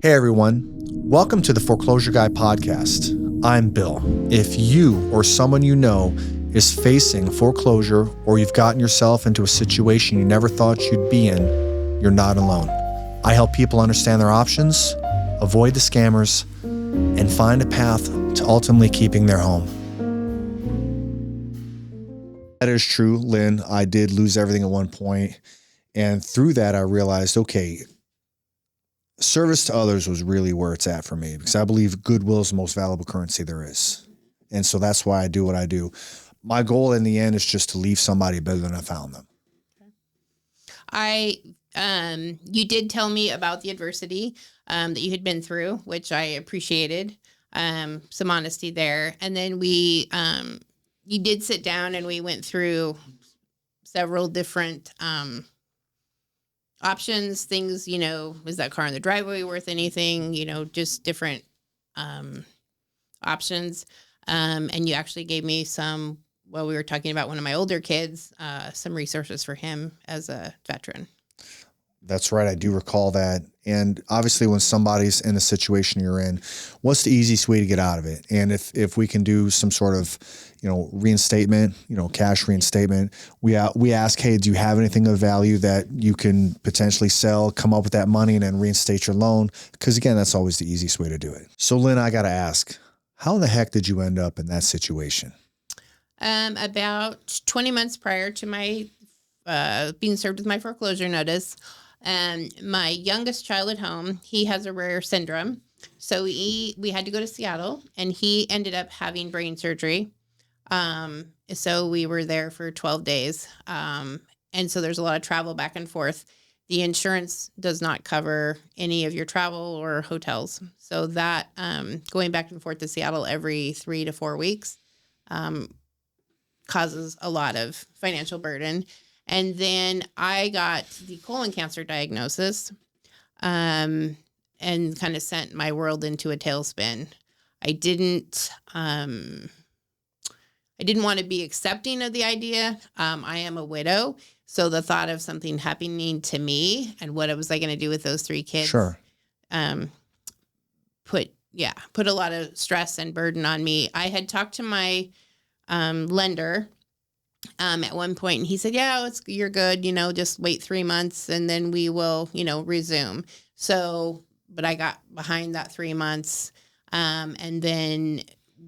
Hey everyone, welcome to the Foreclosure Guy podcast. I'm Bill. If you or someone you know is facing foreclosure or you've gotten yourself into a situation you never thought you'd be in, you're not alone. I help people understand their options, avoid the scammers, and find a path to ultimately keeping their home. That is true, Lynn. I did lose everything at one point, and through that I realized, okay, service to others was really where it's at for me, because I believe goodwill is the most valuable currency there is. And so that's why I do what I do. My goal in the end is just to leave somebody better than I found them. You did tell me about the adversity that you had been through, which I appreciated. Some honesty there. And then you did sit down and we went through several different options, things, is that car in the driveway worth anything, just different options. And you actually gave me we were talking about one of my older kids, some resources for him as a veteran. That's right. I do recall that. And obviously when somebody's in the situation you're in, what's the easiest way to get out of it? And if we can do some sort of, reinstatement, cash reinstatement, we ask, hey, do you have anything of value that you can potentially sell, come up with that money and then reinstate your loan? Because again, that's always the easiest way to do it. So Lynn, I got to ask, how the heck did you end up in that situation? About 20 months prior to my being served with my foreclosure notice, my youngest child at home, he has a rare syndrome. So we had to go to Seattle, and he ended up having brain surgery. So we were there for 12 days. And so there's a lot of travel back and forth. The insurance does not cover any of your travel or hotels. So that going back and forth to Seattle every 3 to 4 weeks causes a lot of financial burden. And then I got the colon cancer diagnosis and kind of sent my world into a tailspin. I didn't want to be accepting of the idea. I am a widow. So the thought of something happening to me and what was I going to do with those 3 kids Sure. Put a lot of stress and burden on me. I had talked to my lender at one point, and he said, yeah, you're good, just wait 3 months and then we will, resume. So, but I got behind that 3 months. And then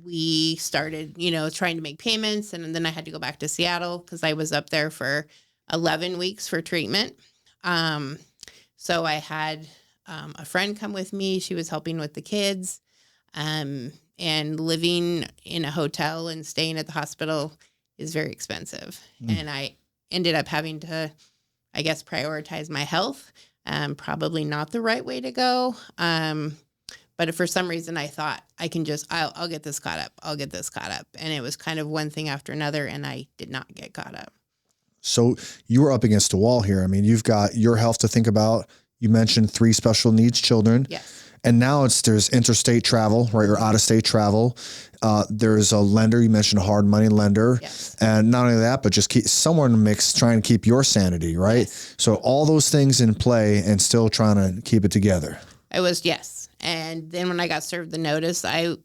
we started, trying to make payments. And then I had to go back to Seattle because I was up there for 11 weeks for treatment. So I had a friend come with me. She was helping with the kids, and living in a hotel and staying at the hospital is very expensive. And I ended up having to, I guess, prioritize my health. Probably not the right way to go. But for some reason I thought I'll get this caught up. I'll get this caught up. And it was kind of one thing after another, and I did not get caught up. So you were up against a wall here. I mean, you've got your health to think about. You mentioned 3 special needs children. Yes. And now there's interstate travel, right? Or out of state travel. There's a lender. You mentioned a hard money lender. Yes. And not only that, but just keep somewhere in the mix, trying to keep your sanity, right? Yes. So all those things in play and still trying to keep it together. Yes. And then when I got served the notice, I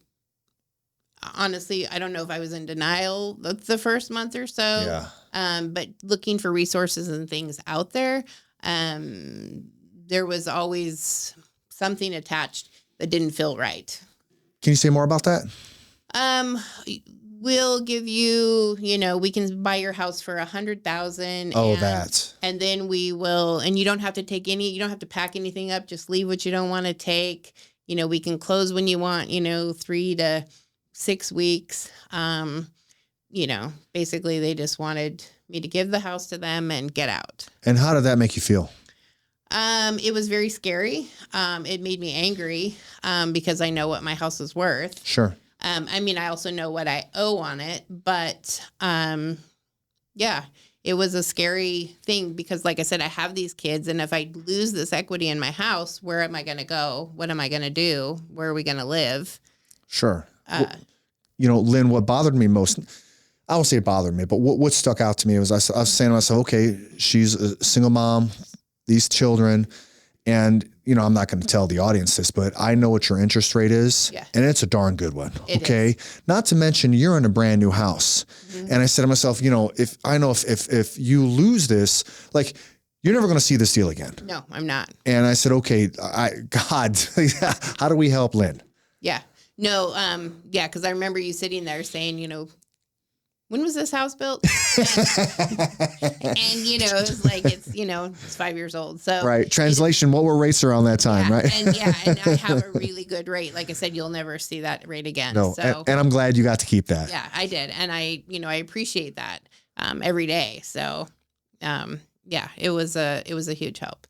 don't know if I was in denial the first month or so. Yeah. But looking for resources and things out there, there was always something attached that didn't feel right. Can you say more about that? We'll give you, we can buy your house for $100,000. Oh, and then we will, and you don't have to you don't have to pack anything up. Just leave what you don't want to take. We can close when you want, 3 to 6 weeks. Basically they just wanted me to give the house to them and get out. And how did that make you feel? It was very scary. It made me angry, because I know what my house is worth. Sure. I also know what I owe on it, but, it was a scary thing because, like I said, I have these kids, and if I lose this equity in my house, where am I going to go? What am I going to do? Where are we going to live? Sure. Lynn, what bothered me most, I won't say it bothered me, but what stuck out to me was I was saying to myself, okay, she's a single mom, these children, And, you know, I'm not going to tell the audience this, but I know what your interest rate is. Yeah. And it's a darn good one. It okay. is. Not to mention you're in a brand new house. And I said to myself, you know, if you lose this, like, you're never going to see this deal again. No, I'm not. And I said, okay, God, how do we help Lynn? Yeah. No, yeah, because I remember you sitting there saying, you know, when was this house built? And you know, it was like, it's 5 years old. So right. Translation, what were rates around that time, right? And I have a really good rate. Like I said, you'll never see that rate again. No, So and I'm glad you got to keep that. yeah, I did. And I appreciate that every day. So yeah, it was a huge help.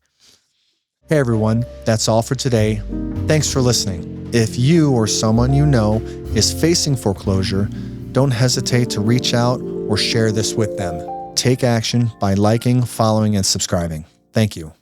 Hey everyone, that's all for today. Thanks for listening. If you or someone you know is facing foreclosure, don't hesitate to reach out or share this with them. Take action by liking, following, and subscribing. Thank you.